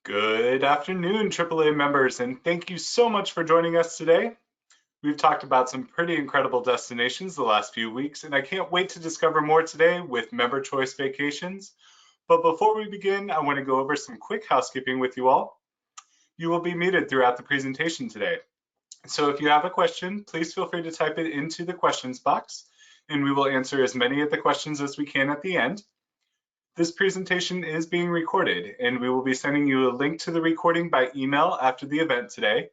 Good afternoon, AAA members, and thank you so much for joining us today. We've talked about some pretty incredible destinations the last few weeks, and I can't wait to discover more today with Member Choice Vacations. But before we begin, I want to go over some quick housekeeping with you all. You will be muted throughout the presentation today. So if you have a question, please feel free to type it into the questions box, and we will answer as many of the questions as we can at the end. This presentation is being recorded, and we will be sending you a link to the recording by email after the event today.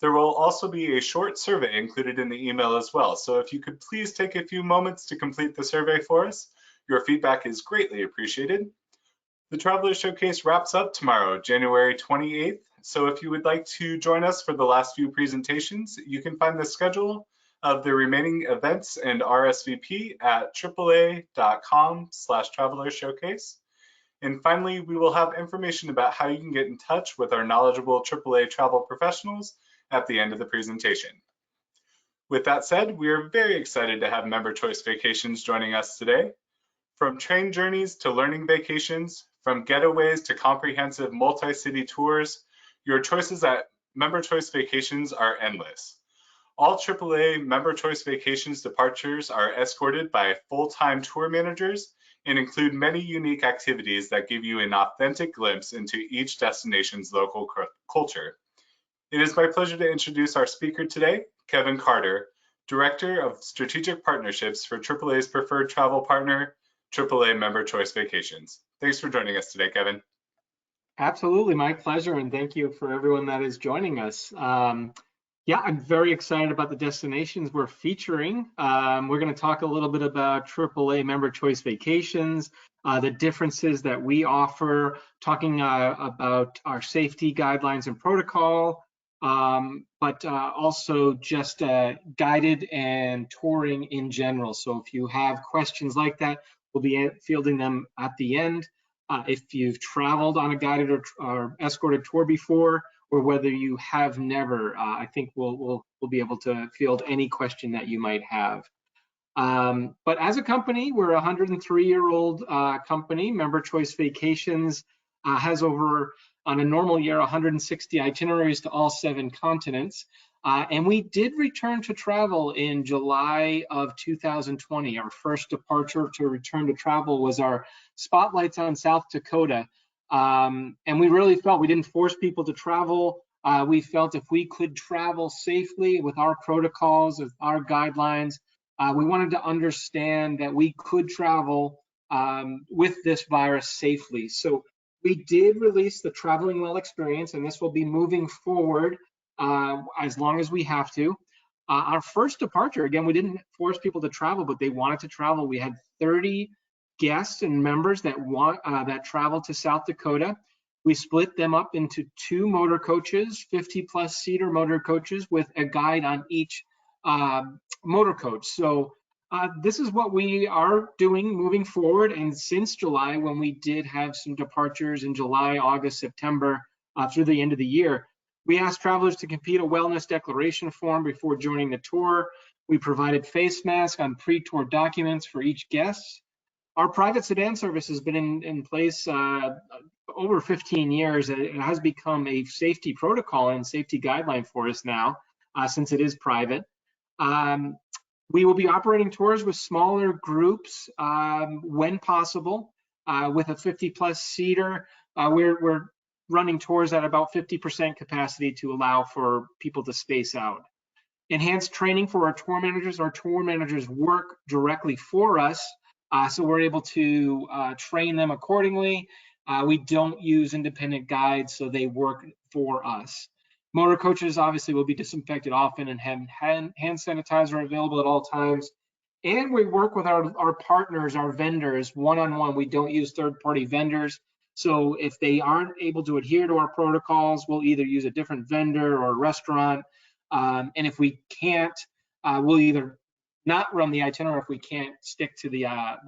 There will also be a short survey included in the email as well, so if you could please take a few moments to complete the survey for us, your feedback is greatly appreciated. The Traveler Showcase wraps up tomorrow, January 28th, so if you would like to join us for the last few presentations, you can find the schedule of the remaining events and RSVP at AAA.com/Traveler Showcase. And finally, we will have information about how you can get in touch with our knowledgeable AAA travel professionals at the end of the presentation. With that said, we are very excited to have Member Choice Vacations joining us today. From train journeys to learning vacations, from getaways to comprehensive multi-city tours, your choices at Member Choice Vacations are endless. All AAA Member Choice Vacations departures are escorted by full-time tour managers and include many unique activities that give you an authentic glimpse into each destination's local culture. It is my pleasure to introduce our speaker today, Kevin Carter, Director of Strategic Partnerships for AAA's preferred travel partner, AAA Member Choice Vacations. Thanks for joining us today, Kevin. Absolutely, my pleasure, and thank you for everyone that is joining us. Yeah, I'm very excited about the destinations we're featuring. We're going to talk a little bit about AAA Member Choice Vacations, the differences that we offer, talking about our safety guidelines and protocol, but also just guided and touring in general. So if you have questions like that, we'll be fielding them at the end. If you've traveled on a guided or escorted tour before, or whether you have never, I think we'll be able to field any question that you might have. But as a company, we're a 103-year-old company. Member Choice Vacations has over, on a normal year, 160 itineraries to all 7 continents. And we did return to travel in July of 2020. Our first departure to return to travel was our Spotlights on South Dakota. And we really felt we didn't force people to travel. We felt if we could travel safely with our protocols, with our guidelines, we wanted to understand that we could travel with this virus safely. So we did release the Traveling Well experience, and this will be moving forward as long as we have to. Our first departure, again, we didn't force people to travel, but they wanted to travel. We had 30 guests and members that traveled to South Dakota. We split them up into 2 motor coaches, 50+ seater motor coaches with a guide on each motor coach. So this is what we are doing moving forward. And since July, when we did have some departures in July, August, September, through the end of the year, we asked travelers to complete a wellness declaration form before joining the tour. We provided face masks on pre-tour documents for each guest. Our private sedan service has been in place over 15 years. It has become a safety protocol and safety guideline for us now, since it is private. We will be operating tours with smaller groups when possible. With a 50+ seater, we're running tours at about 50% capacity to allow for people to space out. Enhanced training for our tour managers. Our tour managers work directly for us. So we're able to train them accordingly. We don't use independent guides, so they work for us. Motor coaches obviously will be disinfected often and have hand sanitizer available at all times. And we work with our partners, our vendors, one-on-one. We don't use third-party vendors. So if they aren't able to adhere to our protocols, we'll either use a different vendor or a restaurant. And if we can't, we'll either not run the itinerary if we can't stick to the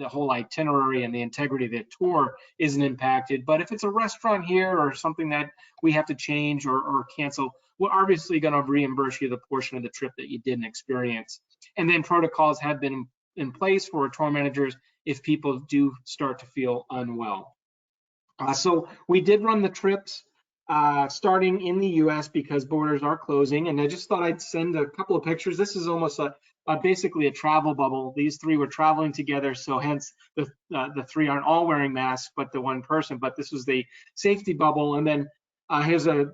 whole itinerary and the integrity of the tour isn't impacted. But if it's a restaurant here or something that we have to change or cancel, we're obviously going to reimburse you the portion of the trip that you didn't experience. And then protocols have been in place for our tour managers if people do start to feel unwell. So we did run the trips starting in the US because borders are closing. And I just thought I'd send a couple of pictures. This is almost basically a travel bubble. These three were traveling together, so hence the three aren't all wearing masks, but the one person. But this was the safety bubble. And then here's who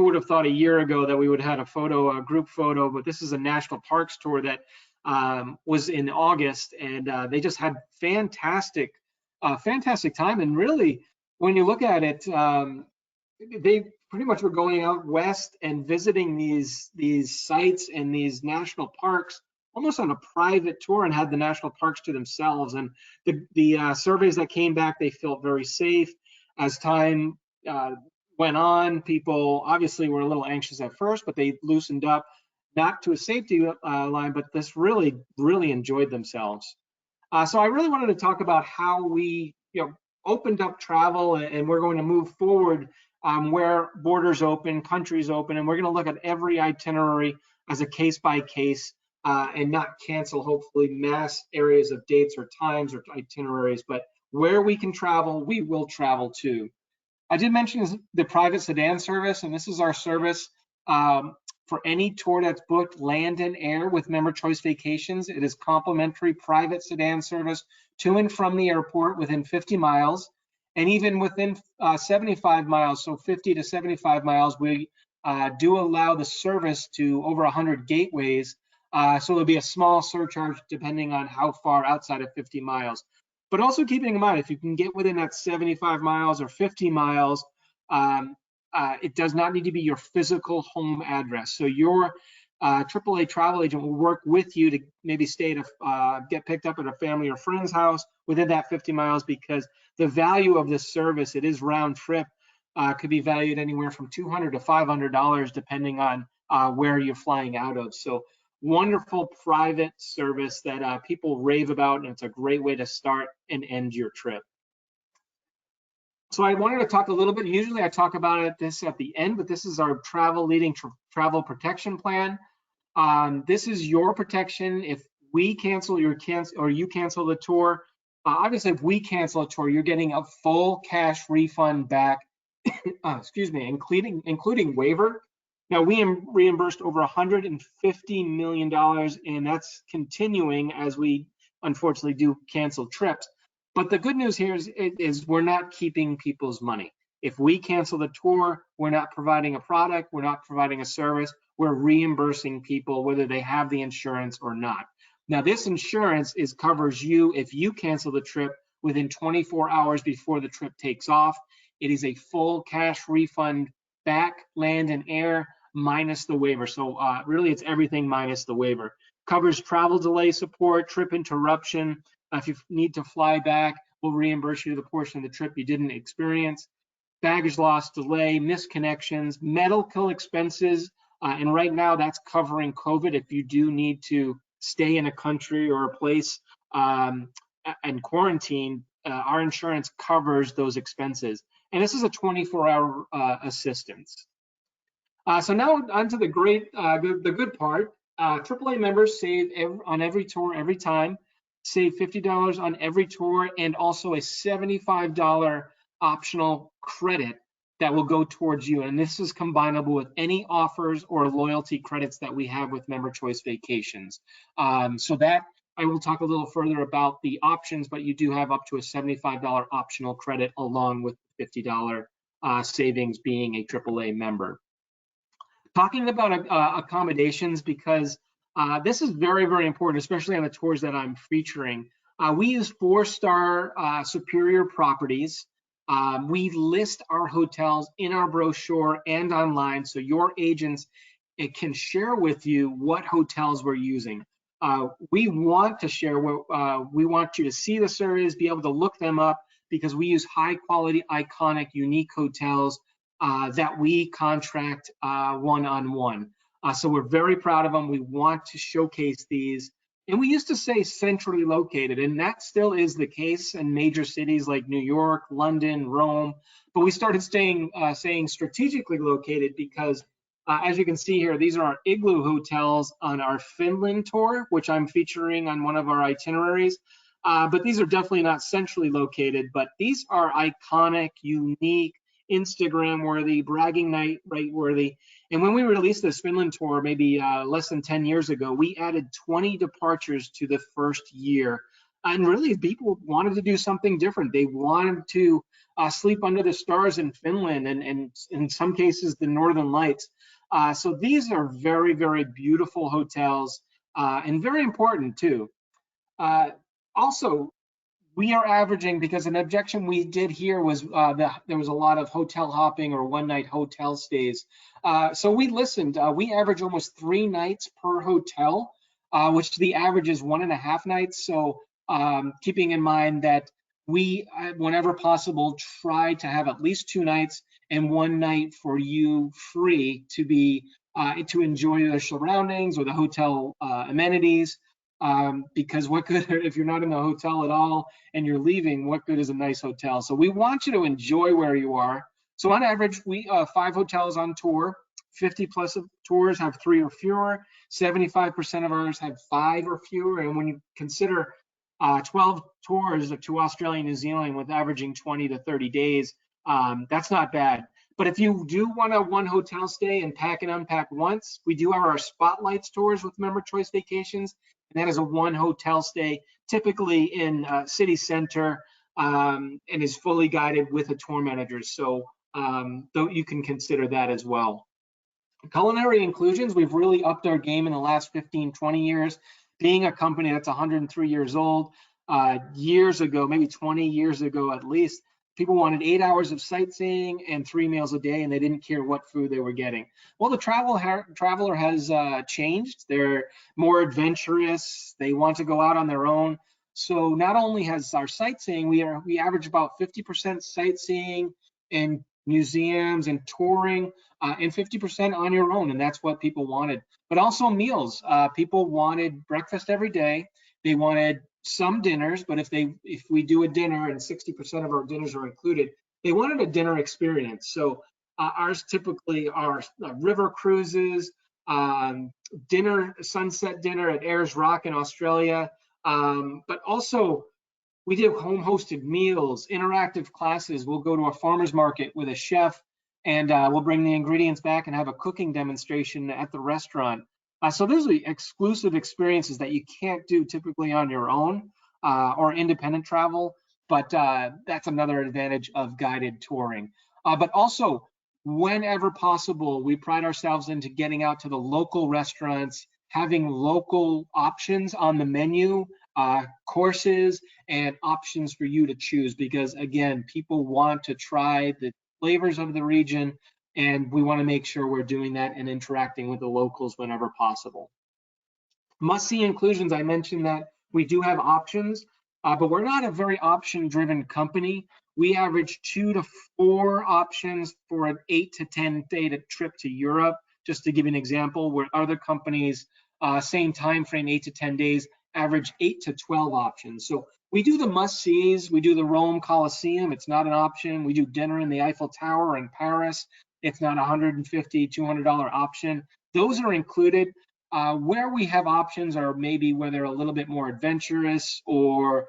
would have thought a year ago that we would have had a group photo, but this is a national parks tour that was in August, and they just had fantastic time. And really, when you look at it, they pretty much were going out west and visiting these sites and these national parks almost on a private tour, and had the national parks to themselves. And the surveys that came back, they felt very safe. As time went on, people obviously were a little anxious at first, but they loosened up, not to a safety line, but this really enjoyed themselves. So I really wanted to talk about how we opened up travel, and we're going to move forward where borders open, countries open, and we're going to look at every itinerary as a case by case, and not cancel hopefully mass areas of dates or times or itineraries, but where we can travel, we will travel to. I did mention the private sedan service, and this is our service for any tour that's booked land and air with Member Choice Vacations. It is complimentary private sedan service to and from the airport within 50 miles, and even within 75 miles, so 50 to 75 miles, we do allow the service to over 100 gateways. So there'll be a small surcharge depending on how far outside of 50 miles. But also keeping in mind, if you can get within that 75 miles or 50 miles, it does not need to be your physical home address. So your AAA travel agent will work with you to maybe stay to get picked up at a family or friend's house within that 50 miles, because the value of this service, it is round trip, could be valued anywhere from $200 to $500 depending on where you're flying out of. So wonderful private service that people rave about, and it's a great way to start and end your trip. So I wanted to talk a little bit. Usually I talk about this at the end, but this is our travel leading travel protection plan. This is your protection if we cancel or you cancel the tour. Obviously, if we cancel a tour, you're getting a full cash refund back. Excuse me, including waiver. Now, we reimbursed over $150 million, and that's continuing as we unfortunately do cancel trips. But the good news here is we're not keeping people's money. If we cancel the tour, we're not providing a product, we're not providing a service, we're reimbursing people whether they have the insurance or not. Now, this insurance covers you if you cancel the trip within 24 hours before the trip takes off. It is a full cash refund back, land and air, minus the waiver. So really it's everything minus the waiver. Covers travel delay support, trip interruption. If you need to fly back, we'll reimburse you the portion of the trip you didn't experience. Baggage loss, delay, missed connections, medical expenses, and right now that's covering COVID. If you do need to stay in a country or a place and quarantine, our insurance covers those expenses. And this is a 24-hour assistance. So now onto the good part. AAA members save on every tour, every time, save $50 on every tour, and also a $75 optional credit that will go towards you. And this is combinable with any offers or loyalty credits that we have with Member Choice Vacations. So that I will talk a little further about the options, but you do have up to a $75 optional credit along with $50 savings being a AAA member. Talking about accommodations, because this is very, very important, especially on the tours that I'm featuring. We use 4-star superior properties. We list our hotels in our brochure and online, so your agents can share with you what hotels we're using. We want to share what we want you to see the surveys, be able to look them up, because we use high quality, iconic, unique hotels that we contract one-on-one. So we're very proud of them. We want to showcase these. And we used to say centrally located, and that still is the case in major cities like New York, London, Rome. But we started saying strategically located because, as you can see here, these are our igloo hotels on our Finland tour, which I'm featuring on one of our itineraries. But these are definitely not centrally located, but these are iconic, unique, Instagram worthy, bragging night right worthy. And when we released this Finland tour, maybe less than 10 years ago, we added 20 departures to the first year. And really, people wanted to do something different. They wanted to sleep under the stars in Finland and in some cases, the Northern Lights. So these are very, very beautiful hotels and very important too. Also, we are averaging, because an objection we did here was that there was a lot of hotel hopping or one-night hotel stays. So we listened. We average almost 3 nights per hotel, which the average is 1.5 nights. So keeping in mind that we, whenever possible, try to have at least 2 nights and 1 night for you free to be to enjoy the surroundings or the hotel amenities. Because what good if you're not in the hotel at all and you're leaving? What good is a nice hotel? So we want you to enjoy where you are. So on average, we 5 hotels on tour. 50 plus of tours have 3 or fewer. 75% of ours have 5 or fewer. And when you consider 12 tours to Australia and New Zealand with averaging 20 to 30 days, that's not bad. But if you do want a 1 hotel stay and pack and unpack once, we do have our Spotlights tours with Member Choice Vacations. And that is a 1 hotel stay, typically in city center, and is fully guided with a tour manager. So you can consider that as well. Culinary inclusions, we've really upped our game in the last 15, 20 years. Being a company that's 103 years old, years ago, maybe 20 years ago at least, people wanted 8 hours of sightseeing and 3 meals a day, and they didn't care what food they were getting. Well, the traveler has changed. They're more adventurous. They want to go out on their own. So not only has our sightseeing, we average about 50% sightseeing and museums and touring, and 50% on your own, and that's what people wanted. But also meals. People wanted breakfast every day. They wanted some dinners, but if we do a dinner and 60% of our dinners are included, they wanted a dinner experience. So ours typically are river cruises, sunset dinner at Ayers Rock in Australia, but also we do home hosted meals, interactive classes. We'll go to a farmer's market with a chef, and we'll bring the ingredients back and have a cooking demonstration at the restaurant. So those are exclusive experiences that you can't do typically on your own or independent travel, but that's another advantage of guided touring. But also, whenever possible, we pride ourselves into getting out to the local restaurants, having local options on the menu, courses and options for you to choose, because again, people want to try the flavors of the region, and we want to make sure we're doing that and interacting with the locals whenever possible. Must-see inclusions, I mentioned that we do have options, but we're not a very option-driven company. We average 2 to 4 options for an 8 to 10 day trip to Europe, just to give you an example, where other companies, same time frame, 8 to 10 days, average 8 to 12 options. So we do the must-sees. We do the Rome Colosseum. It's not an option. We do dinner in the Eiffel Tower in Paris. It's not a $150, $200 option. Those are included. Where we have options are maybe where they're a little bit more adventurous, or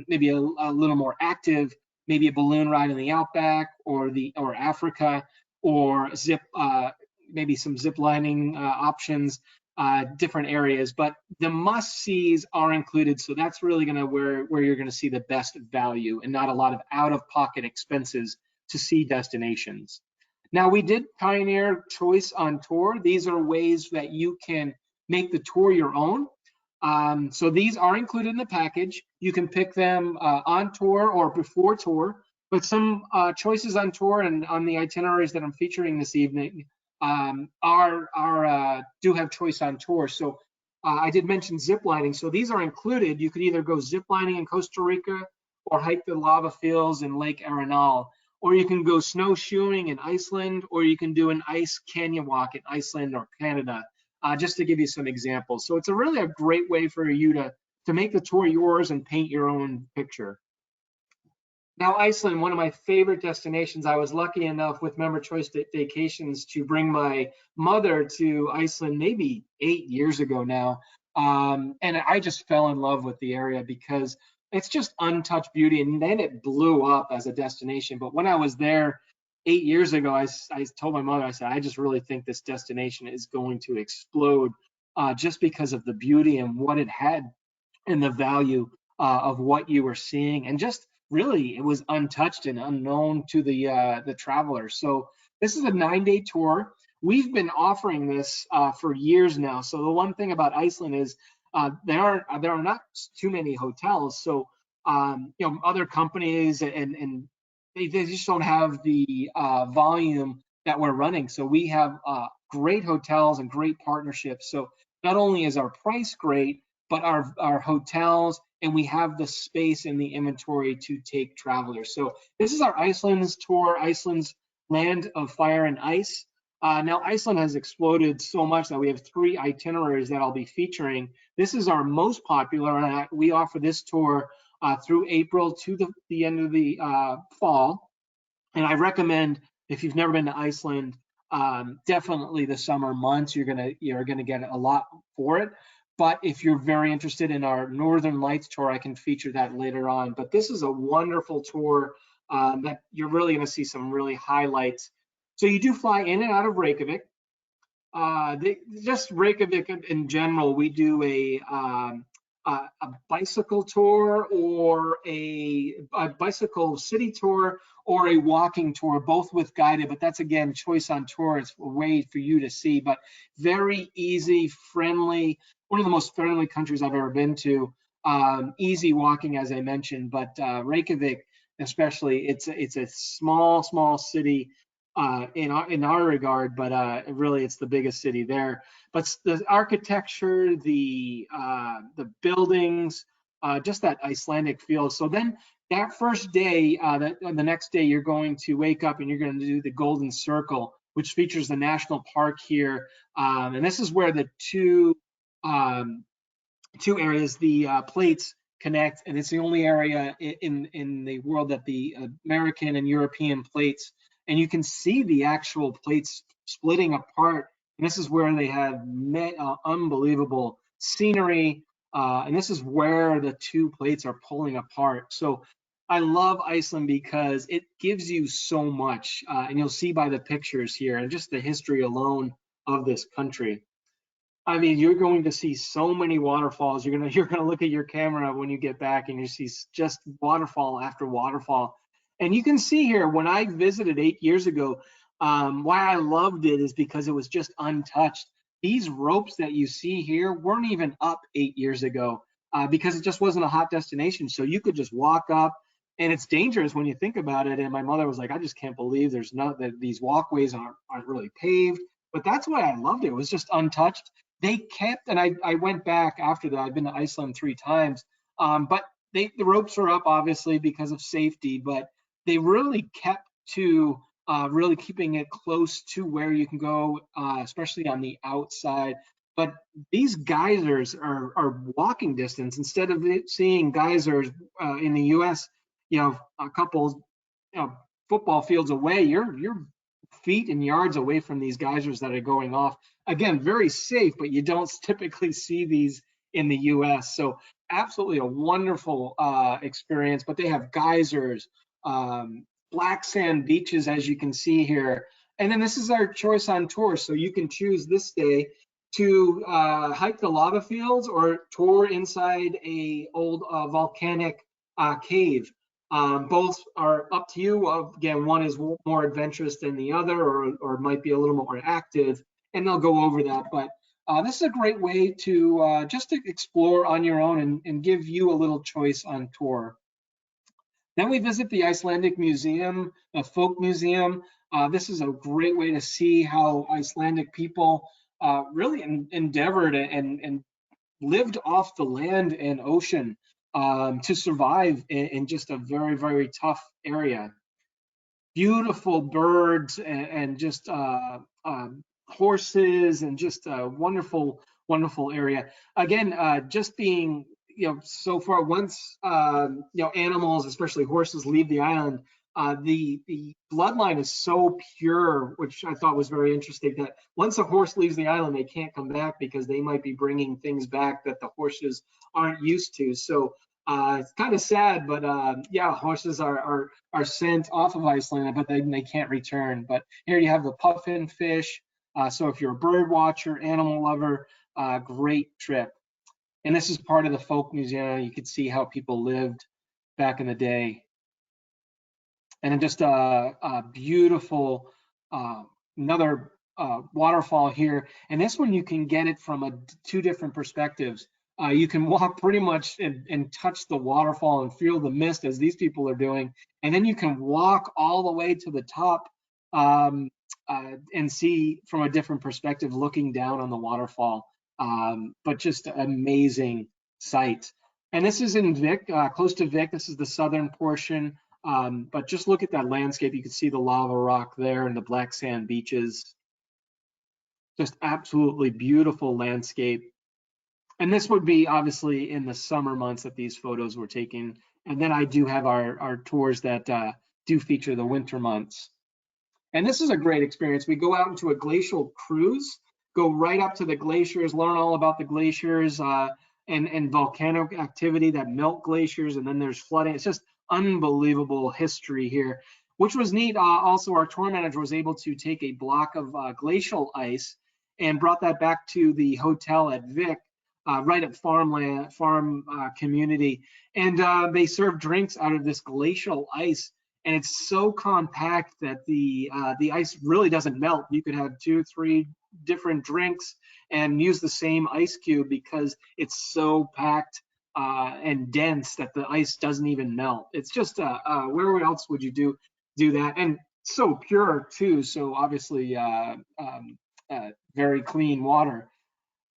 maybe a little more active, maybe a balloon ride in the Outback or Africa, or maybe some zip lining options, different areas. But the must-sees are included, so that's really gonna where you're gonna see the best value and not a lot of out-of-pocket expenses to see destinations. Now, we did pioneer choice on tour. These are ways that you can make the tour your own. So these are included in the package. You can pick them on tour or before tour, but some choices on tour and on the itineraries that I'm featuring this evening do have choice on tour. So I did mention zip lining. So these are included. You could either go zip lining in Costa Rica or hike the lava fields in Lake Arenal, or you can go snowshoeing in Iceland, or you can do an ice canyon walk in Iceland or Canada, just to give you some examples. So it's really a great way for you to make the tour yours and paint your own picture. Now, Iceland, one of my favorite destinations. I was lucky enough with Member Choice Vacations to bring my mother to Iceland maybe 8 years ago now. And I just fell in love with the area because it's just untouched beauty, and then it blew up as a destination. But when I was there, 8 years ago, I told my mother, I said, I just really think this destination is going to explode just because of the beauty and what it had and the value of what you were seeing, and just really it was untouched and unknown to the travelers. So this is a 9-day tour. We've been offering this for years now. So the one thing about Iceland is there are not too many hotels. So other companies and they just don't have the volume that we're running. So we have great hotels and great partnerships. So not only is our price great, but our hotels, and we have the space and the inventory to take travelers. So this is our Iceland's tour, Iceland's Land of Fire and Ice. Now Iceland has exploded so much that we have 3 itineraries that I'll be featuring. This is our most popular, and we offer this tour through April to the end of the fall. And I recommend, if you've never been to Iceland, definitely the summer months. You're gonna get a lot for it. But if you're very interested in our Northern Lights tour, I can feature that later on. But this is a wonderful tour that you're really going to see some really highlights. So you do fly in and out of Reykjavik. Just Reykjavik in general, we do a bicycle tour or a bicycle city tour or a walking tour, both with guided, but that's again choice on tour. It's a way for you to see, but very easy, friendly, one of the most friendly countries I've ever been to. Easy walking, as I mentioned, but Reykjavik especially, it's a small city in our regard, but really it's the biggest city there. But the architecture, the buildings, just that Icelandic feel. So then that first day, the next day, you're going to wake up and you're going to do the Golden Circle, which features the national park here, and this is where the two areas, the plates connect, and it's the only area in the world that the American and European plates, and you can see the actual plates splitting apart. And this is where they have unbelievable scenery, and this is where the 2 plates are pulling apart. So I love Iceland because it gives you so much, and you'll see by the pictures here and just the history alone of this country. I mean, you're going to see so many waterfalls. You're gonna look at your camera when you get back, and you see just waterfall after waterfall. And you can see here when I visited 8 years ago, why I loved it is because it was just untouched. These ropes that you see here weren't even up 8 years ago because it just wasn't a hot destination. So you could just walk up, and it's dangerous when you think about it. And my mother was like, I just can't believe there's not that these walkways aren't really paved. But that's why I loved it. It was just untouched. They kept, and I went back after that. I've been to Iceland 3 times, but the ropes are up obviously because of safety, but they really kept to really keeping it close to where you can go, especially on the outside. But these geysers are walking distance. Instead of seeing geysers in the U.S., a couple, football fields away, you're feet and yards away from these geysers that are going off. Again, very safe, but you don't typically see these in the US. So absolutely a wonderful experience, but they have geysers, black sand beaches, as you can see here. And then this is our choice on tour. So you can choose this day to hike the lava fields or tour inside a old volcanic cave. Both are up to you. Again, one is more adventurous than the other, or might be a little more active, and they'll go over that. But this is a great way to just to explore on your own and give you a little choice on tour. Then we visit the Icelandic Museum, a folk museum. This is a great way to see how Icelandic people really endeavored and lived off the land and ocean to survive in just a very tough area. Beautiful birds and just horses and just a wonderful area. Again, just being so far, once animals, especially horses, leave the island, the bloodline is so pure, which I thought was very interesting, that once a horse leaves the island, they can't come back because they might be bringing things back that the horses aren't used to. So It's kind of sad, but yeah, horses are sent off of Iceland, but they can't return. But here you have the puffin fish. So if you're a bird watcher, animal lover, great trip. And this is part of the folk museum. You could see how people lived back in the day. And then just a beautiful, another waterfall here. And this one, you can get it from two different perspectives. You can walk pretty much and touch the waterfall and feel the mist as these people are doing. And then you can walk all the way to the top and see from a different perspective, looking down on the waterfall. But just amazing sight. And this is in Vik, close to Vik. This is the southern portion. But just look at that landscape. You can see the lava rock there and the black sand beaches. Just absolutely beautiful landscape. And this would be obviously in the summer months that these photos were taken. And then I do have our tours that do feature the winter months. And this is a great experience. We go out into a glacial cruise, go right up to the glaciers, learn all about the glaciers and volcanic activity that melt glaciers, and then there's flooding. It's just unbelievable history here, which was neat. Also, our tour manager was able to take a block of glacial ice and brought that back to the hotel at Vik, right at farm community. And they serve drinks out of this glacial ice. And it's so compact that the ice really doesn't melt. You could have 2-3 different drinks and use the same ice cube because it's so packed and dense that the ice doesn't even melt. It's just where else would you do that? And so pure too. So obviously very clean water,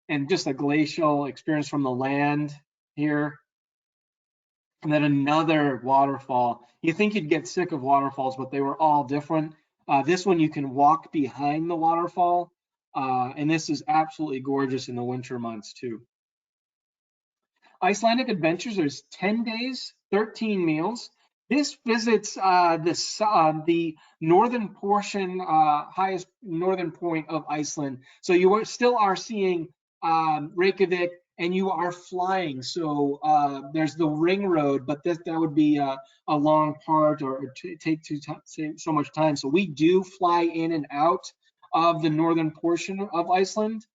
and just a glacial experience from the land here. And then another waterfall. You think you'd get sick of waterfalls, but they were all different. This one you can walk behind the waterfall, and this is absolutely gorgeous in the winter months too. Icelandic Adventures, there's 10 days, 13 meals. This visits the northern portion, highest northern point of Iceland. So you still are seeing Reykjavik, and you are flying. So there's the ring road, but that would be a long part or take so much time. So we do fly in and out of the northern portion of Iceland.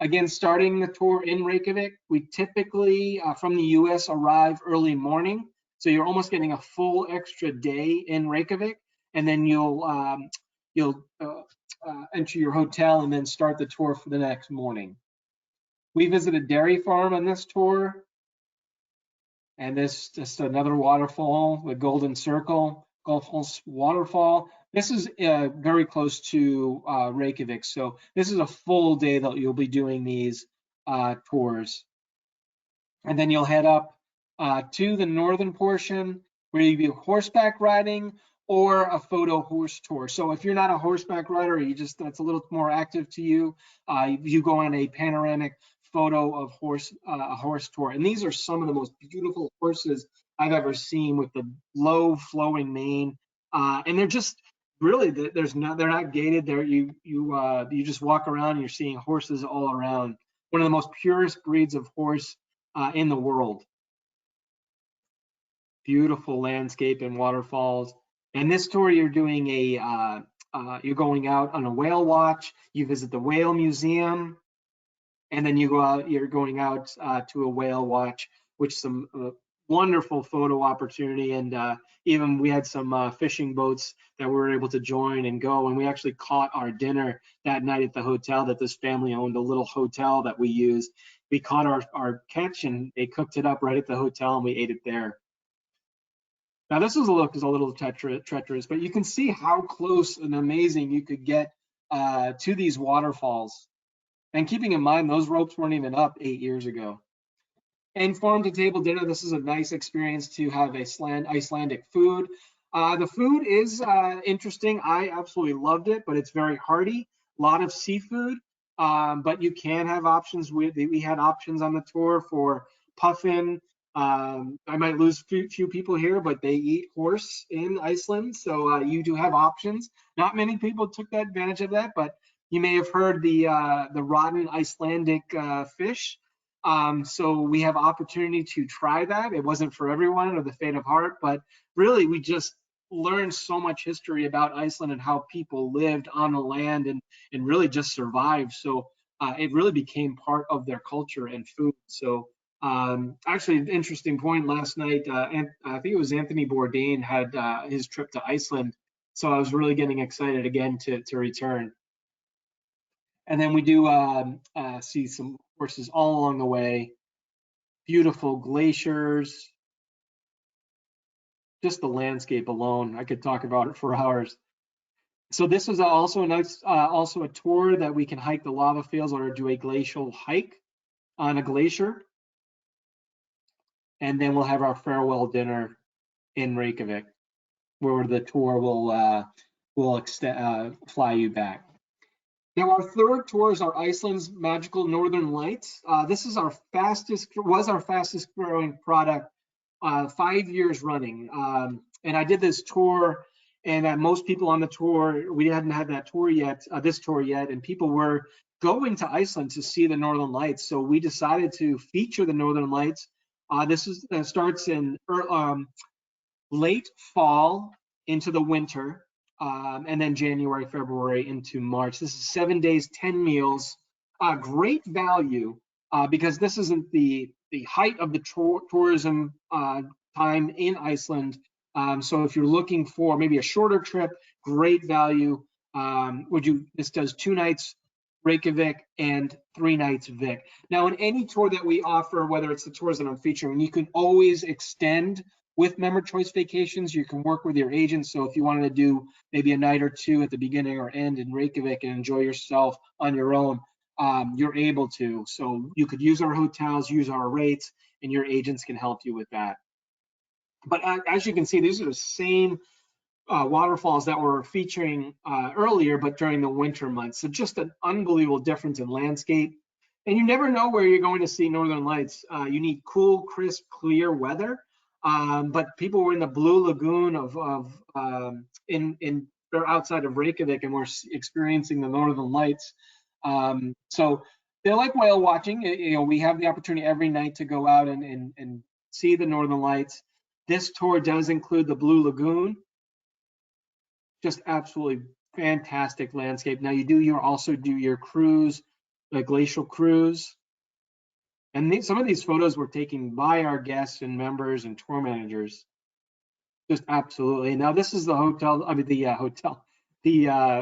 Again, starting the tour in Reykjavik, we typically from the US arrive early morning. So you're almost getting a full extra day in Reykjavik, and then you'll enter your hotel and then start the tour for the next morning. We visit a dairy farm on this tour, and this just another waterfall, the Golden Circle, Gullfoss waterfall. This is very close to Reykjavik, so this is a full day that you'll be doing these tours. And then you'll head up to the northern portion where you do horseback riding or a photo horse tour. So if you're not a horseback rider, that's a little more active to you, you go on a panoramic photo of a horse tour. And these are some of the most beautiful horses I've ever seen, with the low flowing mane, and they're just really they're not gated. You just walk around and you're seeing horses all around. One of the most purest breeds of horse in the world. Beautiful landscape and waterfalls. And this tour, you're doing you're going out on a whale watch. You visit the Whale Museum, and then you're going out to a whale watch, which some wonderful photo opportunity. And even we had some fishing boats that we were able to join and go. And we actually caught our dinner that night at the hotel that this family owned, a little hotel that we used. We caught our catch, and they cooked it up right at the hotel, and we ate it there. Now this is a little treacherous, but you can see how close and amazing you could get to these waterfalls. And keeping in mind, those ropes weren't even up 8 years ago. And farm to table dinner, this is a nice experience to have Icelandic food. The food is interesting. I absolutely loved it, but it's very hearty. A lot of seafood, but you can have options. We had options on the tour for puffin. I might lose a few people here, but they eat horse in Iceland, so you do have options. Not many people took that advantage of that, but you may have heard the rotten Icelandic fish. So we have opportunity to try that. It wasn't for everyone or the faint of heart, but really we just learned so much history about Iceland and how people lived on the land and really just survived. So it really became part of their culture and food. So actually, an interesting point last night, and I think it was Anthony Bourdain had his trip to Iceland. So I was really getting excited again to return. And then we do see some horses all along the way, beautiful glaciers, just the landscape alone. I could talk about it for hours. So this is also a nice, also a tour that we can hike the lava fields or do a glacial hike on a glacier. And then we'll have our farewell dinner in Reykjavik, where the tour will fly you back. Now our third tour is our Iceland's Magical Northern Lights. This is was our fastest growing product 5 years running. And I did this tour, and most people on the tour, we hadn't had that tour yet, this tour yet, and people were going to Iceland to see the Northern Lights. So we decided to feature the Northern Lights. This starts in late fall into the winter, and then January, February into March. This is 7 days, 10 meals. Great value because this isn't the height of the tourism time in Iceland. So if you're looking for maybe a shorter trip, great value. This does 2 nights Reykjavik and 3 nights Vik. Now, in any tour that we offer, whether it's the tours that I'm featuring, you can always extend with member choice vacations. You can work with your agent. So if you wanted to do maybe a night or 2 at the beginning or end in Reykjavik and enjoy yourself on your own, you're able to. So you could use our hotels, use our rates, and your agents can help you with that. But as you can see, these are the same waterfalls that we're featuring earlier, but during the winter months. So just an unbelievable difference in landscape. And you never know where you're going to see Northern Lights. You need cool, crisp, clear weather. But people were in the Blue Lagoon they're outside of Reykjavik, and we're experiencing the Northern Lights. So they're like whale watching. We have the opportunity every night to go out and see the Northern Lights. This tour does include the Blue Lagoon. Just absolutely fantastic landscape. Now you also do your cruise, the Glacial Cruise. And some of these photos were taken by our guests and members and tour managers. Just absolutely. Now this is the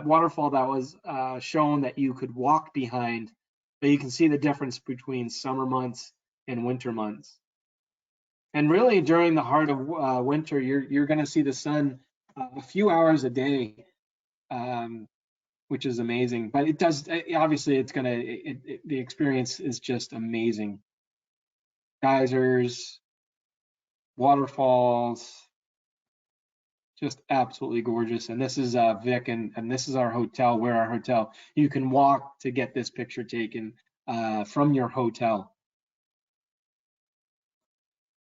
waterfall that was shown that you could walk behind, but you can see the difference between summer months and winter months. And really during the heart of winter, you're going to see the sun a few hours a day, which is amazing. But it does, obviously the experience is just amazing. Geysers, waterfalls, just absolutely gorgeous. And this is Vik, and this is our hotel. You can walk to get this picture taken from your hotel.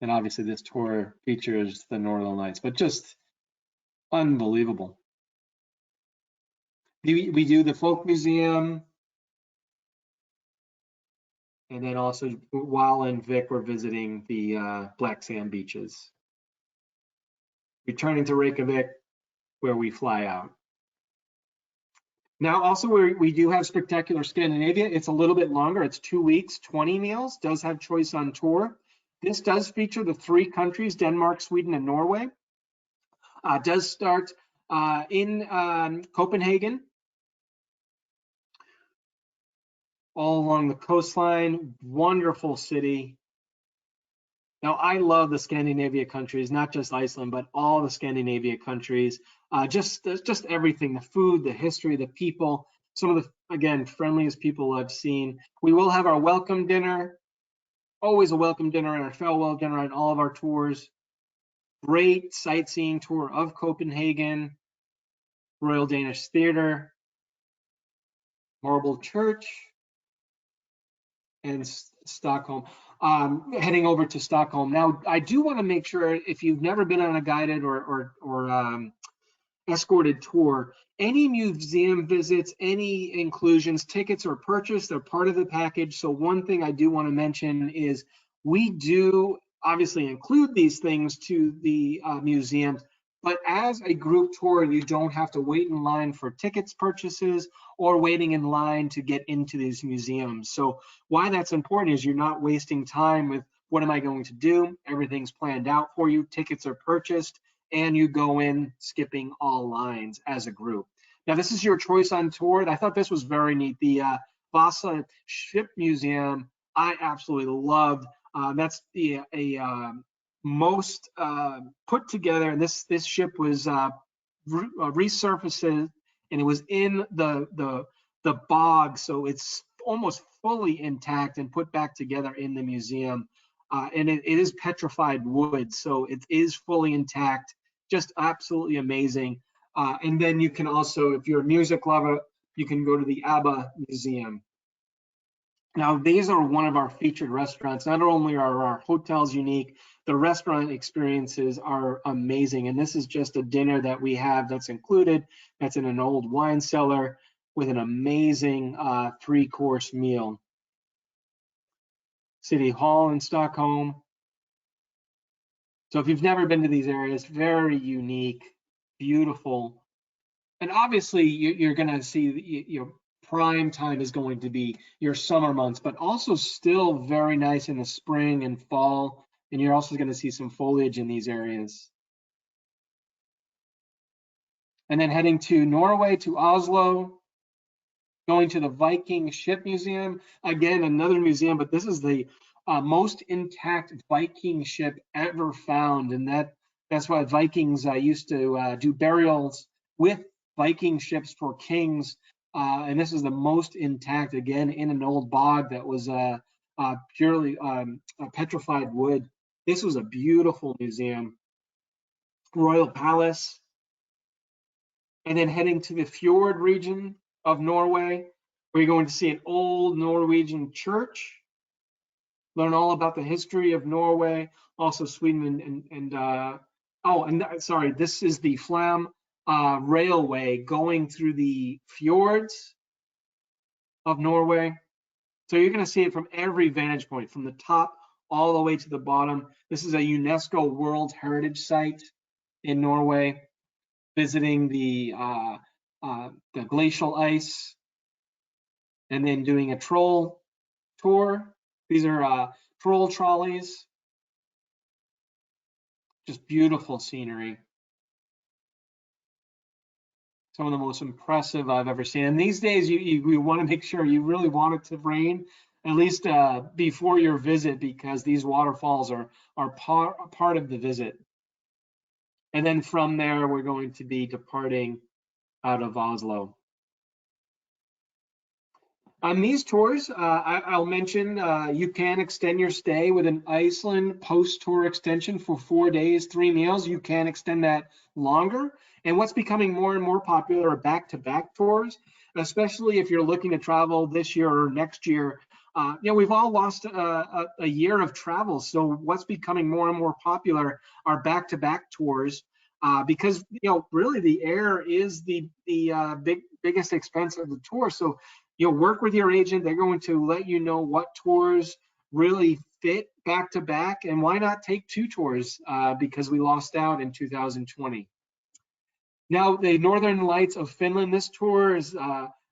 And obviously this tour features the Northern Lights, but just unbelievable. We do the Folk Museum. And then also while in Vik, we're visiting the black sand beaches. Returning to Reykjavik, where we fly out. Now also we do have Spectacular Scandinavia. It's a little bit longer. It's 2 weeks, 20 meals, does have choice on tour. This does feature the 3 countries, Denmark, Sweden, and Norway. Does start in Copenhagen, all along the coastline. Wonderful city. Now, I love the Scandinavia countries, not just Iceland, but all the Scandinavia countries. Just everything, the food, the history, the people, some of the, again, friendliest people I've seen. We will have our welcome dinner, always a welcome dinner, and our farewell dinner on all of our tours. Great sightseeing tour of Copenhagen, Royal Danish Theatre, Marble Church, and Stockholm. Heading over to Stockholm. Now, I do want to make sure if you've never been on a guided or escorted tour. Any museum visits, any inclusions, tickets are purchased, they're part of the package. So one thing I do want to mention is we do obviously include these things to the museums, but as a group tour, you don't have to wait in line for tickets purchases or waiting in line to get into these museums. So why that's important is you're not wasting time with what am I going to do? Everything's planned out for you, tickets are purchased, and you go in skipping all lines as a group. Now, this is your choice on tour. I thought this was very neat. The Basa Ship Museum, I absolutely loved. That's the most put together. This ship was resurfaced, and it was in the bog, so it's almost fully intact and put back together in the museum. And it is petrified wood, so it is fully intact. Just absolutely amazing. And then you can also, if you're a music lover, you can go to the Abba Museum. Now, these are one of our featured restaurants. Not only are our hotels unique, the restaurant experiences are amazing. And this is just a dinner that we have that's included. That's in an old wine cellar with an amazing 3-course meal. City Hall in Stockholm. So if you've never been to these areas, very unique, beautiful. And obviously you're going to see your prime time is going to be your summer months, but also still very nice in the spring and fall. And you're also going to see some foliage in these areas. And then heading to Norway, to Oslo, going to the Viking Ship Museum. Again, another museum, but this is the most intact Viking ship ever found. And that's why Vikings used to do burials with Viking ships for kings. And this is the most intact, again, in an old bog that was purely petrified wood. This was a beautiful museum. Royal Palace. And then heading to the fjord region of Norway, where you're going to see an old Norwegian church, learn all about the history of Norway, also Sweden sorry, this is the Flam Railway going through the fjords of Norway. So you're going to see it from every vantage point, from the top all the way to the bottom. This is a UNESCO World Heritage Site in Norway, visiting the glacial ice, and then doing a troll tour. These are troll trolleys. Just beautiful scenery. Some of the most impressive I've ever seen. And these days, you want to make sure you really want it to rain, at least before your visit, because these waterfalls are part of the visit. And then from there, we're going to be departing out of Oslo. On these tours, I'll mention you can extend your stay with an Iceland post-tour extension for 4 days, 3 meals. You can extend that longer. And what's becoming more and more popular are back-to-back tours, especially if you're looking to travel this year or next year. We've all lost a year of travel. So what's becoming more and more popular are back-to-back tours because, really the air is the biggest expense of the tour. So you'll work with your agent. They're going to let you know what tours really fit back to back, and why not take 2 tours because we lost out in 2020. Now, the Northern Lights of Finland, this tour is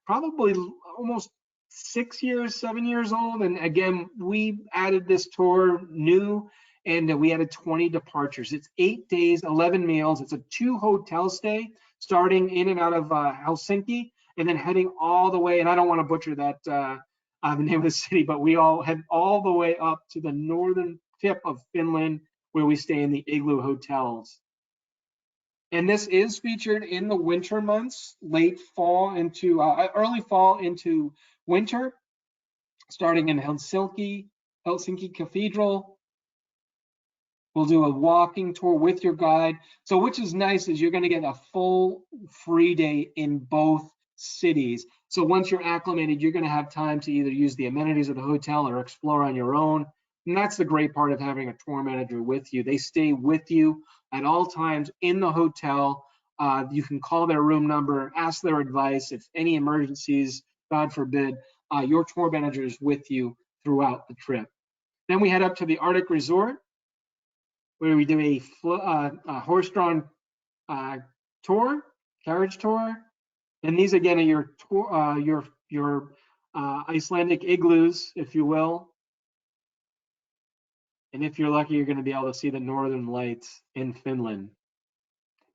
probably almost 6 years, 7 years old. And again, we added this tour new, and we added 20 departures. It's 8 days, 11 meals. It's a 2 hotel stay, starting in and out of Helsinki, and then heading all the way, and I don't want to butcher that, the name of the city, but we all head all the way up to the northern tip of Finland, where we stay in the igloo hotels. And this is featured in the winter months, late fall into, early fall into winter, starting in Helsinki Cathedral. We'll do a walking tour with your guide. So which is nice is you're going to get a full free day in both cities. So once you're acclimated, you're going to have time to either use the amenities of the hotel or explore on your own. And that's the great part of having a tour manager with you. They stay with you at all times in the hotel You can call their room number, ask their advice. If any emergencies, God forbid, your tour manager is with you throughout the trip. Then we head up to the Arctic Resort, where we do a horse-drawn carriage tour. And these again are your Icelandic igloos, if you will. And if you're lucky, you're going to be able to see the northern lights in Finland.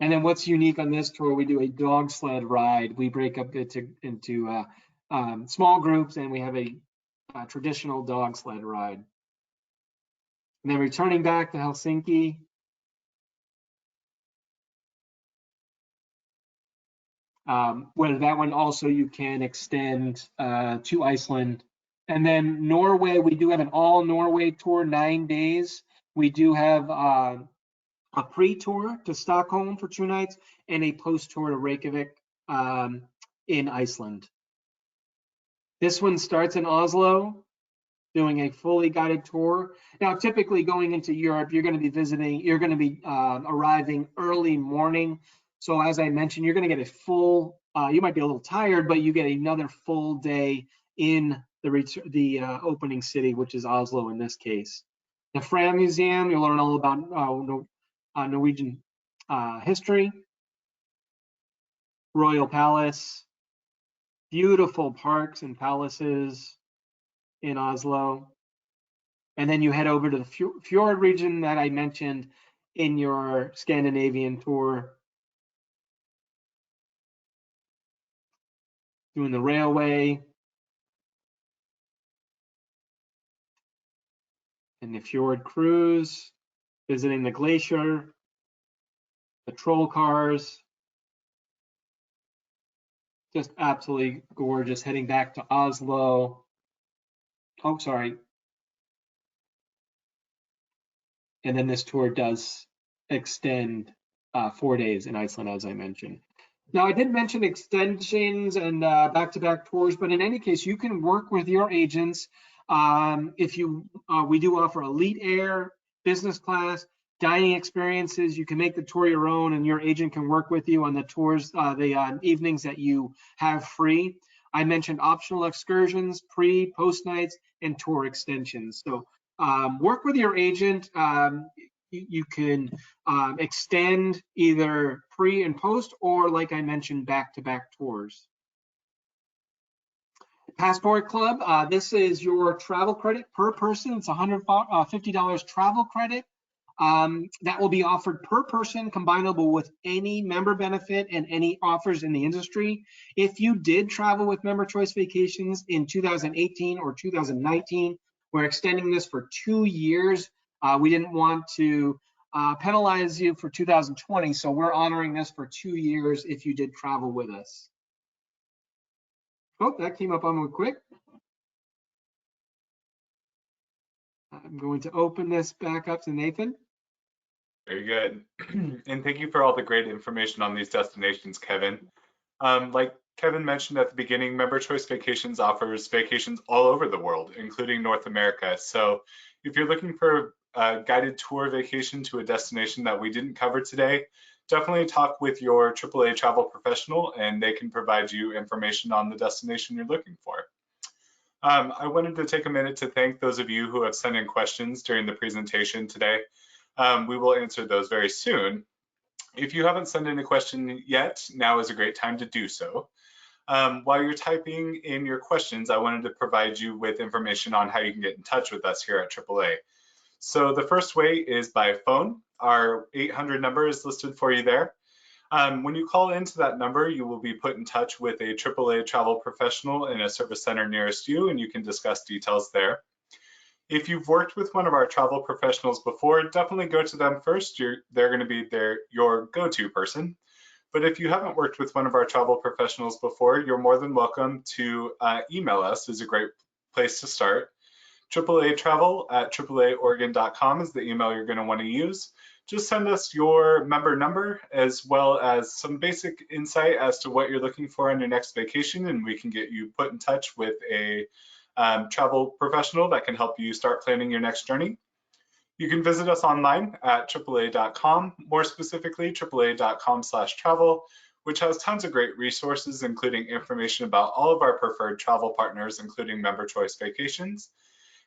And then what's unique on this tour, we do a dog sled ride. We break up into small groups, and we have a traditional dog sled ride. And then returning back to Helsinki, where that one also you can extend to Iceland. And then Norway, we do have an all Norway tour, 9 days. We do have a pre-tour to Stockholm for 2 nights and a post-tour to Reykjavik in Iceland. This one starts in Oslo, doing a fully guided tour. Now, typically going into Europe, you're going to be arriving early morning. So as I mentioned, you're going to get a full, you might be a little tired, but you get another full day in the opening city, which is Oslo in this case. The Abba Museum, you'll learn all about Norwegian history. Royal Palace, beautiful parks and palaces in Oslo. And then you head over to the fjord region that I mentioned in your Scandinavian tour. Doing the railway and the fjord cruise, visiting the glacier, the troll cars. Just absolutely gorgeous. Heading back to Oslo. Oh, sorry. And then this tour does extend 4 days in Iceland, as I mentioned. Now, I did mention extensions and back-to-back tours, but in any case, you can work with your agents. We do offer elite air, business class, dining experiences. You can make the tour your own, and your agent can work with you on the tours, the evenings that you have free. I mentioned optional excursions, pre, post nights, and tour extensions. So work with your agent. You can extend either pre and post, or like I mentioned, back-to-back tours. Passport Club, this is your travel credit per person. It's $150 travel credit. That will be offered per person, combinable with any member benefit and any offers in the industry. If you did travel with Member Choice Vacations in 2018 or 2019, we're extending this for 2 years. We didn't want to penalize you for 2020, so we're honoring this for 2 years if you did travel with us. Oh, that came up on me quick. I'm going to open this back up to Nathan. Very good. And thank you for all the great information on these destinations, Kevin. Like Kevin mentioned at the beginning, Member Choice Vacations offers vacations all over the world, including North America. So if you're looking for a guided tour vacation to a destination that we didn't cover today, definitely talk with your AAA travel professional, and they can provide you information on the destination you're looking for. I wanted to take a minute to thank those of you who have sent in questions during the presentation today. We will answer those very soon. If you haven't sent in a question yet, now is a great time to do so. While you're typing in your questions, I wanted to provide you with information on how you can get in touch with us here at AAA. So the first way is by phone. Our 800 number is listed for you there. When you call into that number, you will be put in touch with a AAA travel professional in a service center nearest you, and you can discuss details there. If you've worked with one of our travel professionals before, definitely go to them first. They're going to be your go-to person. But if you haven't worked with one of our travel professionals before, you're more than welcome to email us. Is a great place to start. AAAtravel@AAAoregon.com is the email you're going to want to use. Just send us your member number as well as some basic insight as to what you're looking for on your next vacation, and we can get you put in touch with a travel professional that can help you start planning your next journey. You can visit us online at AAA.com, more specifically AAA.com/travel, which has tons of great resources, including information about all of our preferred travel partners, including Member Choice Vacations.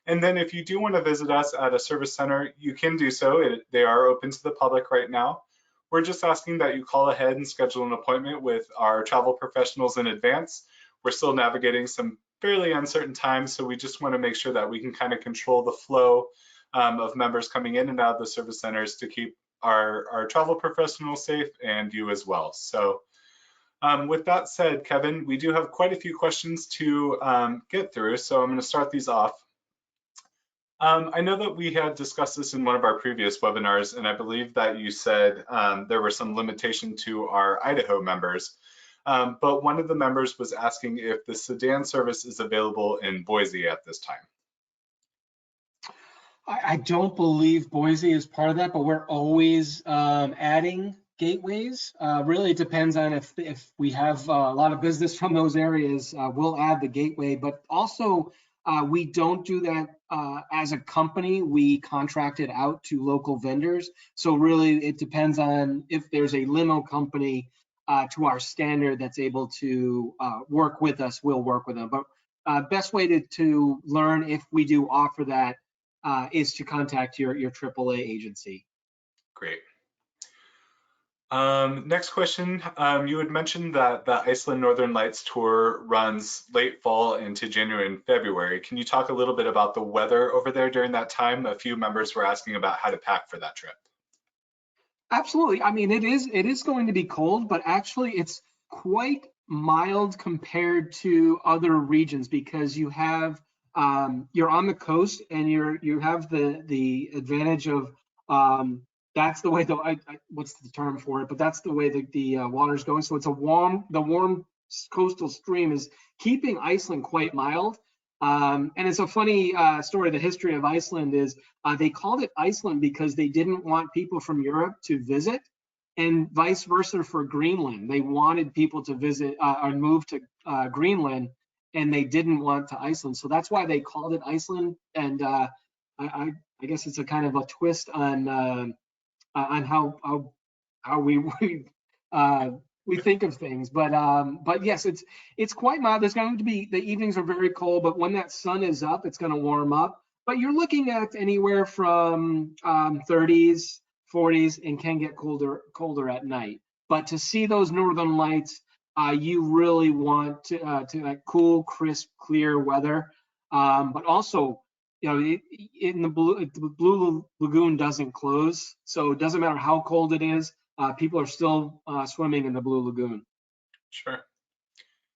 And then if you do want to visit us at a service center, you can do so. They are open to the public right now. We're just asking that you call ahead and schedule an appointment with our travel professionals in advance. We're still navigating some fairly uncertain times, so we just want to make sure that we can kind of control the flow of members coming in and out of the service centers to keep our travel professionals safe and you as well. So with that said, Kevin, we do have quite a few questions to get through, so I'm going to start these off. I know that we had discussed this in one of our previous webinars, and I believe that you said there were some limitation to our Idaho members, but one of the members was asking if the Sedan service is available in Boise at this time. I don't believe Boise is part of that, but we're always adding gateways. Really, it depends on if we have a lot of business from those areas, we'll add the gateway, but also we don't do that as a company. We contract it out to local vendors. So really, it depends on if there's a limo company to our standard that's able to work with us, we'll work with them. But best way to learn if we do offer that is to contact your AAA agency. Great. Next question, you had mentioned that the Iceland Northern Lights tour runs late fall into January and February. Can you talk a little bit about the weather over there during that time? A few members were asking about how to pack for that trip. Absolutely. I mean, it is going to be cold, but actually it's quite mild compared to other regions because you have you're on the coast and you have the advantage of that's the way what's the term for it? But that's the way the water's going. So it's the warm coastal stream is keeping Iceland quite mild. And it's a funny story. The history of Iceland is they called it Iceland because they didn't want people from Europe to visit, and vice versa for Greenland. They wanted people to visit or move to Greenland, and they didn't want to Iceland. So that's why they called it Iceland. And I guess it's a kind of a twist on how we think of things, but yes, it's quite mild. There's going to be, the evenings are very cold, but when that sun is up, it's going to warm up. But you're looking at anywhere from 30s, 40s, and can get colder at night. But to see those northern lights, you really want to cool, crisp, clear weather. But also, you know, in the Blue Lagoon doesn't close, so it doesn't matter how cold it is. People are still swimming in the Blue Lagoon. Sure.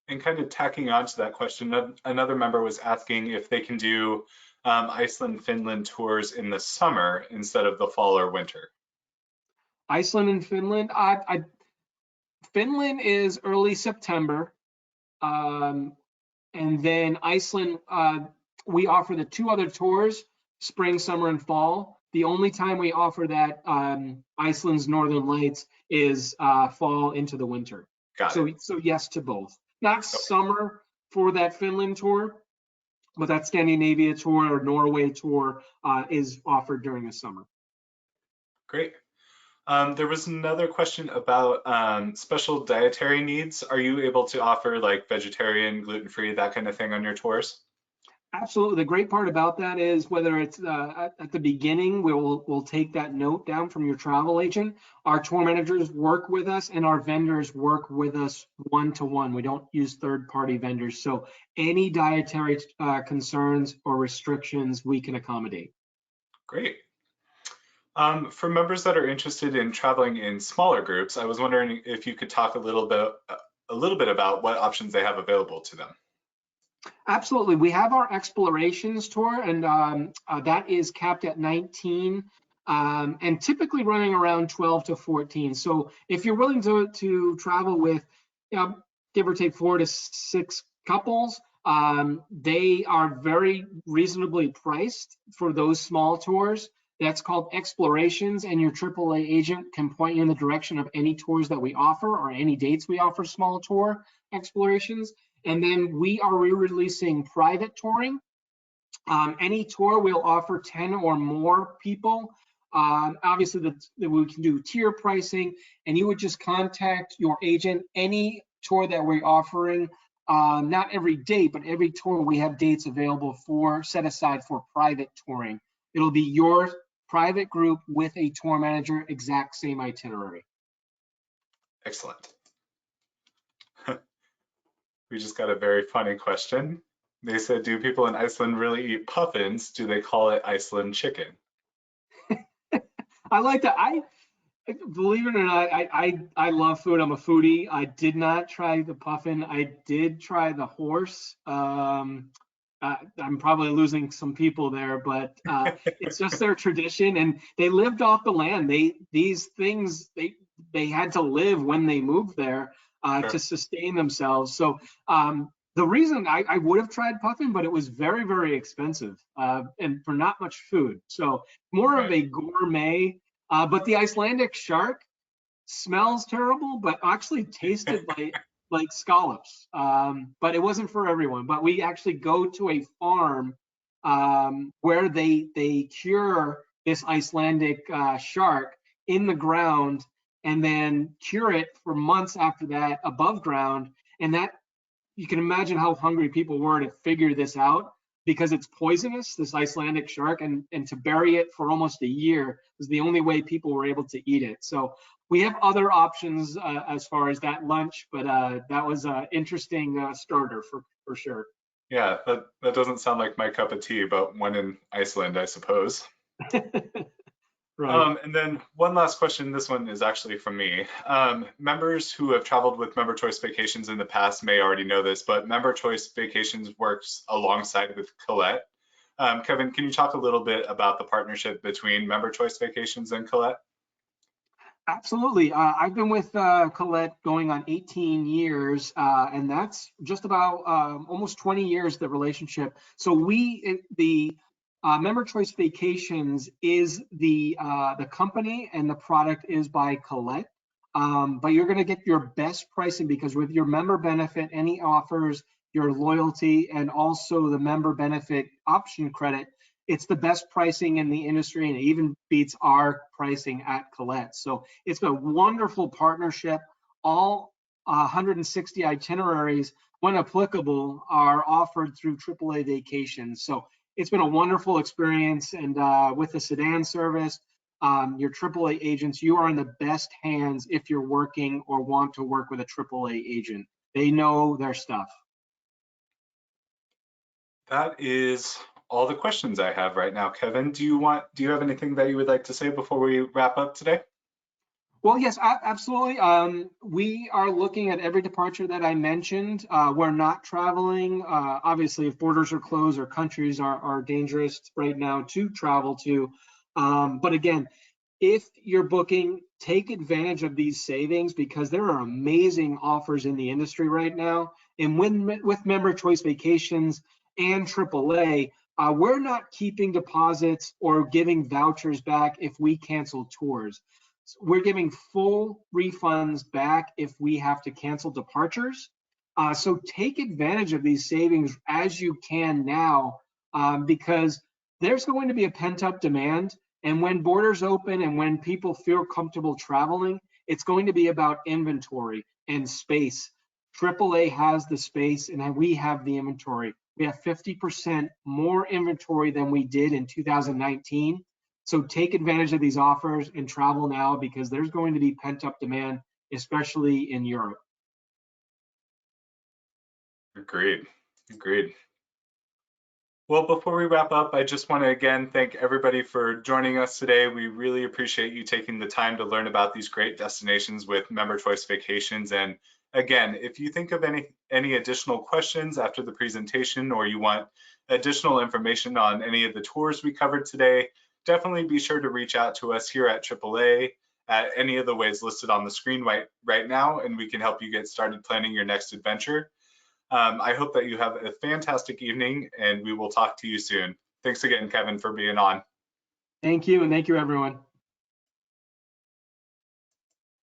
And kind of tacking on to that question, another member was asking if they can do Iceland, Finland tours in the summer instead of the fall or winter. Iceland and Finland, Finland is early September, and then Iceland, we offer the two other tours, spring, summer, and fall. The only time we offer that Iceland's Northern Lights is fall into the winter. So yes to both. Not summer for that Finland tour, but that Scandinavia tour or Norway tour is offered during the summer. Great. There was another question about special dietary needs. Are you able to offer like vegetarian, gluten-free, that kind of thing on your tours? Absolutely. The great part about that is whether it's at the beginning, we'll take that note down from your travel agent. Our tour managers work with us and our vendors work with us one-to-one. We don't use third-party vendors. So any dietary concerns or restrictions we can accommodate. Great. For members that are interested in traveling in smaller groups, I was wondering if you could talk a little bit about what options they have available to them. Absolutely. We have our Explorations tour, and that is capped at 19 and typically running around 12 to 14. So if you're willing to travel with, give or take 4 to 6 couples, they are very reasonably priced for those small tours. That's called Explorations, and your AAA agent can point you in the direction of any tours that we offer or any dates we offer small tour Explorations. And then we are re-releasing private touring. Any tour we'll offer 10 or more people. Obviously, we can do tier pricing, and you would just contact your agent. Any tour that we're offering, not every date, but every tour we have dates available for set aside for private touring. It'll be your private group with a tour manager, exact same itinerary. Excellent. We just got a very funny question. They said, do people in Iceland really eat puffins? Do they call it Iceland chicken? I like that. Believe it or not, I love food. I'm a foodie. I did not try the puffin. I did try the horse. I'm probably losing some people there, but it's just their tradition, and they lived off the land. These things they had to live when they moved there Sure. to sustain themselves. So the reason I would have tried puffin, but it was very, very expensive and for not much food. So more of Right. a gourmet. But the Icelandic shark smells terrible, but actually tasted like scallops. But it wasn't for everyone. But we actually go to a farm where they cure this Icelandic shark in the ground and then cure it for months after that above ground. And that you can imagine how hungry people were to figure this out because it's poisonous, this Icelandic shark, and to bury it for almost a year was the only way people were able to eat it. So we have other options as far as that lunch, but that was an interesting starter for sure. Yeah, that doesn't sound like my cup of tea, but when in Iceland, I suppose. Right. And then one last question. This one is actually from me. Members who have traveled with Member Choice Vacations in the past may already know this, but Member Choice Vacations works alongside with Colette. Kevin, can you talk a little bit about the partnership between Member Choice Vacations and Colette? Absolutely. I've been with Colette going on 18 years, and that's just about almost 20 years, the relationship. So the Member Choice Vacations is the company, and the product is by Colette. But you're going to get your best pricing because with your member benefit, any offers, your loyalty, and also the member benefit option credit, it's the best pricing in the industry, and it even beats our pricing at Colette. So it's a wonderful partnership. All 160 itineraries, when applicable, are offered through AAA Vacations. So it's been a wonderful experience. And with the Sedan service, your AAA agents, you are in the best hands if you're working or want to work with a AAA agent. They know their stuff. That is all the questions I have right now. Kevin, do you have anything that you would like to say before we wrap up today? Well, yes, absolutely. We are looking at every departure that I mentioned. We're not traveling. Obviously, if borders are closed or countries are dangerous right now to travel to. But again, if you're booking, take advantage of these savings because there are amazing offers in the industry right now. And with Member Choice Vacations and AAA, we're not keeping deposits or giving vouchers back if we cancel tours. We're giving full refunds back if we have to cancel departures. So take advantage of these savings as you can now, because there's going to be a pent-up demand. And when borders open and when people feel comfortable traveling, it's going to be about inventory and space. AAA has the space and we have the inventory. We have 50% more inventory than we did in 2019. So take advantage of these offers and travel now because there's going to be pent-up demand, especially in Europe. Agreed. Agreed. Well, before we wrap up, I just want to again thank everybody for joining us today. We really appreciate you taking the time to learn about these great destinations with Member Choice Vacations. And again, if you think of any additional questions after the presentation or you want additional information on any of the tours we covered today, definitely be sure to reach out to us here at AAA at any of the ways listed on the screen right now, and we can help you get started planning your next adventure. I hope that you have a fantastic evening and we will talk to you soon. Thanks again, Kevin, for being on. Thank you, and thank you, everyone.